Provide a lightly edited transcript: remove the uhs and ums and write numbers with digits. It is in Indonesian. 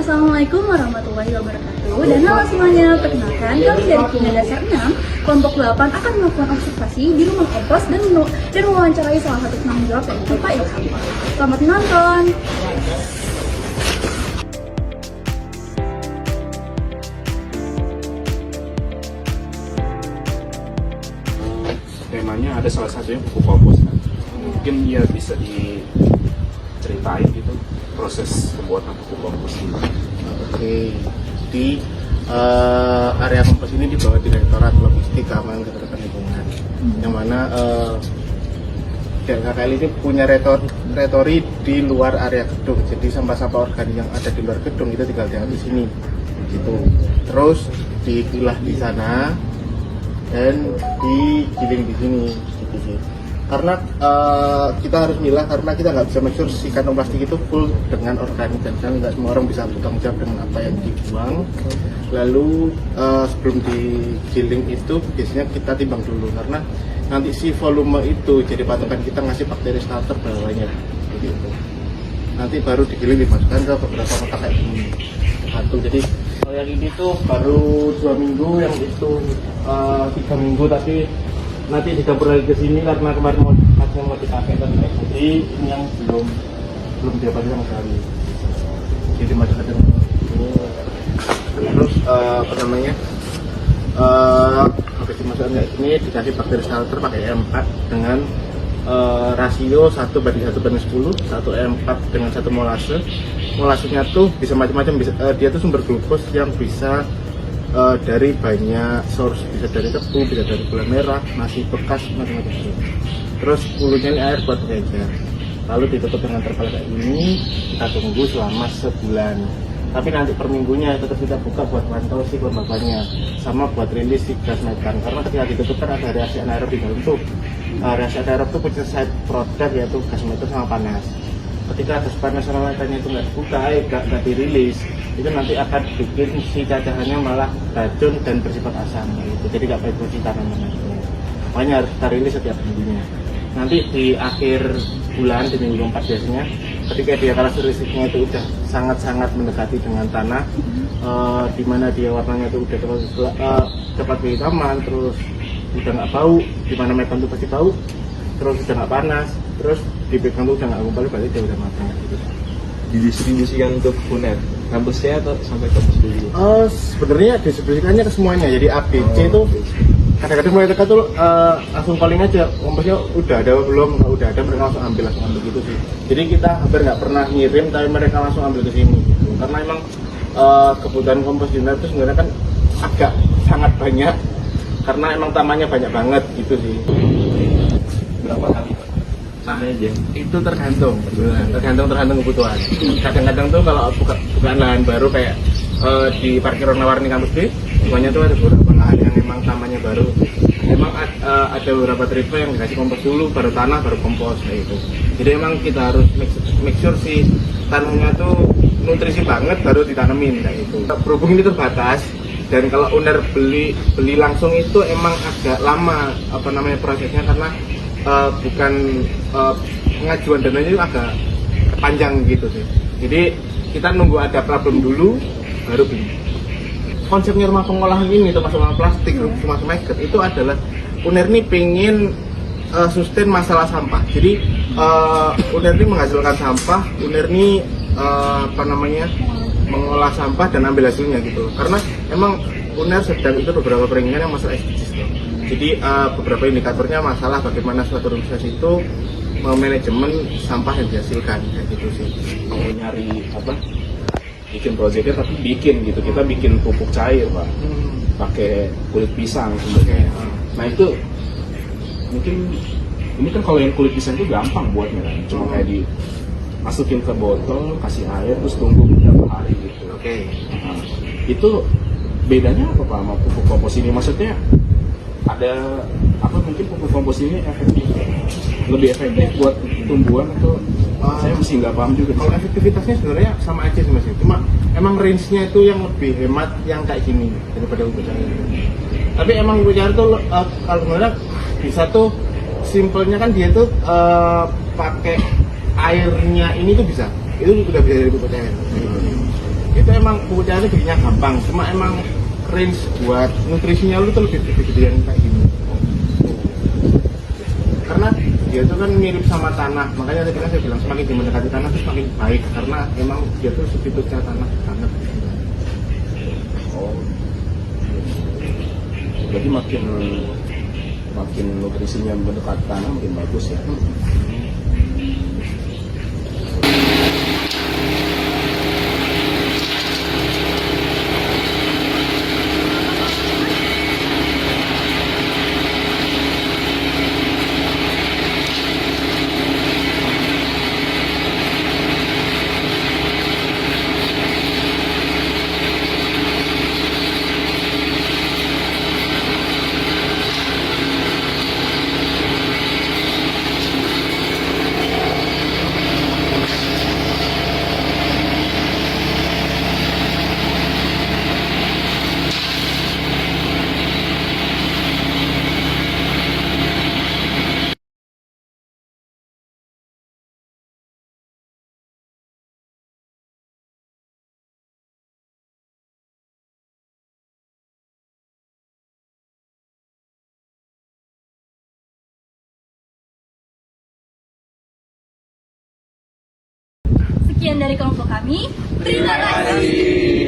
Assalamualaikum warahmatullahi wabarakatuh. Dan halo semuanya, perkenalkan kami dari Kimia Dasar 6 kelompok 8 akan melakukan observasi di rumah kompos dan mewawancarai salah satu penanggung jawab yaitu Pak Ilham. Selamat menonton. Temanya ada salah satunya pupuk kompos kan. Mungkin ya bisa diceritain gitu proses pembuatan pupuk kompos ini. Oke, di area kompos ini dibawa Direktorat Logistik Keamanan Ketertiban Lingkungan, yang mana DLKKL ini punya retori di luar area gedung. Jadi sampah-sampah organik yang ada di luar gedung itu tinggal diambil di sini, gitu. Terus dipilah di sana dan digiling di sini, gitu sih. Karena kita harus milah karena kita nggak bisa make sure si kantong plastik itu full dengan organik, dan kan nggak semua orang bisa bertanggung jawab dengan apa yang dibuang. Lalu sebelum digiling itu biasanya kita timbang dulu, karena nanti si volume itu jadi patokan kita ngasih bakteri starter bawahnya, begitu. Nanti baru digiling dimasukkan ke beberapa kotak kayak gini satu. Jadi kalau yang ini tuh baru 2 minggu, yang itu 3 minggu, tapi nanti dicampur lagi ke sini karena kemarin mau dipakai kan. Jadi ini yang belum dipakai sama sekali. Jadi masuk aja. Terus apa namanya? Habis dimasukkan kayak ini dikasih bakteri starter pakai E4 dengan rasio 1:1/10, 1 E4 dengan 1 molase. Molasenya tuh bisa macam-macam, dia tuh sumber glukos yang bisa dari banyak source, bisa dari tebu, bisa dari gula merah, nasi bekas, macam-macam. Terus hulunya ini air buat pengecer. Lalu ditutup dengan terpal kayak ini, kita tunggu selama sebulan. Tapi nanti per minggunya tetap kita buka buat pantau si kelembabannya, sama buat rilis si gas metan. Karena ketika ditutup kan ada reaksi anaerob di dalam tuh. Reaksi anaerob itu punya side product yaitu gas metan sama panas. Ketika gas panas sama metannya itu nggak dibuka, nggak dirilis, itu nanti akan bikin si cacahannya malah racun dan bersifat asam gitu. Jadi nggak baik buat si tanaman itu. Makanya harus kita rilis setiap minggunya. Nanti di akhir bulan, di minggu 4 biasanya, ketika dia karakteristiknya itu udah sangat-sangat mendekati dengan tanah, di mana dia warnanya itu udah cepat kehitaman, terus udah nggak bau, di mana metan itu pasti bau, terus udah nggak panas, terus dipegang tuh udah nggak gumpal, berarti dia udah matang gitu. Didistribusikan untuk UNER kampusnya atau sampai kampus dulu? Sebenarnya distribusikannya ke semuanya. Jadi ABC itu kadang-kadang mulai dekat tuh langsung calling aja, komposnya udah ada belum, udah ada mereka langsung ambil gitu sih. Jadi kita hampir nggak pernah ngirim, tapi mereka langsung ambil ke sini gitu. Karena emang kebutuhan kompos di UNER itu sebenarnya kan agak sangat banyak, karena emang tamannya banyak banget gitu sih. Berapa kali Pak? Nah, itu tergantung kebutuhan. Kadang-kadang tuh kalau bukan lahan baru kayak di parkir warna-warni kampus B, semuanya tuh ada beberapa lahan yang memang tamannya baru. Memang ada beberapa tipe yang dikasih kompos dulu, baru tanah, baru kompos kayak gitu. Jadi emang kita harus make sure si tanahnya tuh nutrisi banget baru ditanemin kayak gitu. Berhubung ini terbatas, dan kalau UNER beli langsung itu emang agak lama prosesnya, karena bukan pengajuan dananya itu agak panjang gitu sih. Jadi kita nunggu ada problem dulu baru beli. Konsepnya rumah pengolahan ini termasuk rumah plastik, rumah smelter itu adalah UNER ini pengen sustain masalah sampah. Jadi UNER ini menghasilkan sampah, UNER ini mengolah sampah dan ambil hasilnya gitu. Karena emang UNER sedang itu beberapa peringatan yang masalah SDGs loh. Jadi beberapa indikatornya masalah bagaimana suatu organisasi itu manajemen sampah yang dihasilkan kayak gitu sih. Mau nyari apa? Bikin proyeknya tapi bikin gitu. Kita bikin pupuk cair Pak, pakai kulit pisang sebenarnya. Nah itu mungkin ini kan kalau yang kulit pisang itu gampang buatnya kan, cuma kayak dimasukin ke botol, kasih air, terus tunggu beberapa hari gitu. Oke. Nah, itu bedanya apa Pak sama pupuk kompos ini? Maksudnya ada apa, mungkin pupuk kompos ini lebih efektif buat tumbuhan atau saya masih nggak paham juga. Kalau efektivitasnya sebenarnya sama aja sih Mas. Cuma emang range-nya itu yang lebih hemat yang kayak gini daripada pupuk cair. Tapi emang pupuk cair tuh kalau sebenarnya bisa tuh simpelnya kan dia tuh pakai airnya ini tuh bisa. Itu udah bisa dari pupuk cair. Itu emang emang buktiannya bikinnya gampang, cuma emang range buat nutrisinya lu tuh lebih gede-gedean kayak gini. Karena dia tuh kan mirip sama tanah, makanya tadi kan saya bilang semakin mendekati tanah tuh semakin baik, karena emang dia tuh substitutnya tanah banget. Oh, jadi makin nutrisinya mendekati tanah makin bagus ya. Sekian dari kelompok kami. Terima kasih.